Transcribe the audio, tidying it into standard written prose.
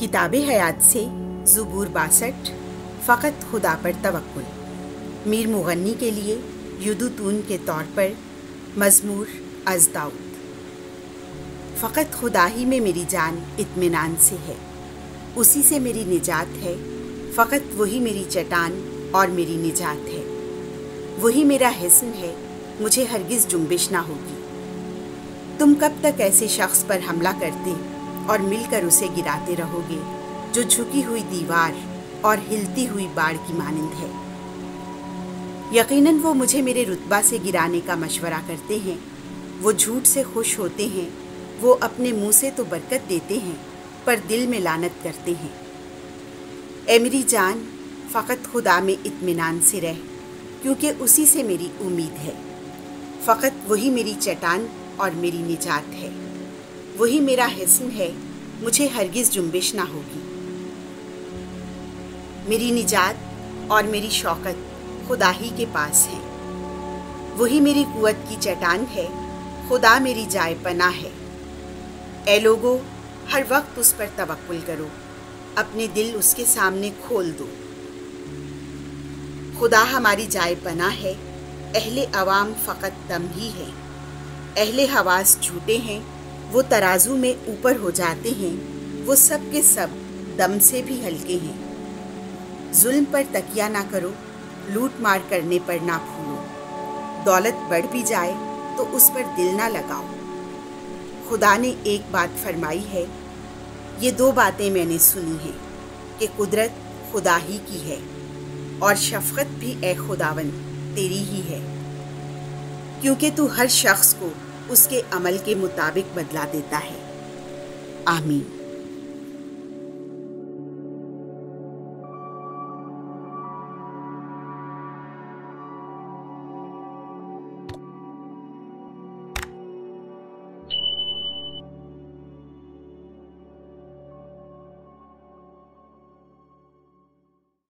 किताब हयात से ज़बूर 62 फ़कत खुदा पर तवक्कुल। मीर मुग़न्नी के लिए युदुतून के तौर पर मज़मूर अज़ दाऊद। फ़कत खुदा ही में मेरी जान इत्मीनान से है, उसी से मेरी निजात है। फ़कत वही मेरी चट्टान और मेरी निजात है, वही मेरा हिस्न है, मुझे हरगिज़ जुम्बिश ना होगी। तुम कब तक ऐसे शख्स पर हमला करते और मिलकर उसे गिराते रहोगे जो झुकी हुई दीवार और हिलती हुई बाड़ की मानंद है। यकीनन वो मुझे मेरे रुतबा से गिराने का मशवरा करते हैं, वो झूठ से खुश होते हैं, वो अपने मुंह से तो बरकत देते हैं पर दिल में लानत करते हैं। ए मेरी जान, फ़कत खुदा में इत्मीनान से रह, क्योंकि उसी से मेरी उम्मीद है। फ़कत वही मेरी चट्टान और मेरी निजात है, वही मेरा हिस्न है, मुझे हरगिज़ जुम्बिश ना होगी। मेरी निजात और मेरी शौकत खुदा ही के पास है, वही मेरी कुव्वत की चट्टान है, खुदा मेरी जाए पनाह है। ए लोगो, हर वक्त उस पर तवक्कुल करो, अपने दिल उसके सामने खोल दो। खुदा हमारी जाए पनाह है, अहले अवाम फ़कत दम ही है। अहले हवास झूठे हैं, वो तराजू में ऊपर हो जाते हैं, वो सब के सब दम से भी हल्के हैं। जुल्म पर तकिया ना करो, लूट मार करने पर ना भूलो। दौलत बढ़ भी जाए तो उस पर दिल ना लगाओ। खुदा ने एक बात फरमाई है, ये दो बातें मैंने सुनी हैं कि कुदरत खुदा ही की है और शफ़क़त भी ए खुदावन तेरी ही है, क्योंकि तू हर शख्स को उसके अमल के मुताबिक बदला देता है। आमीन।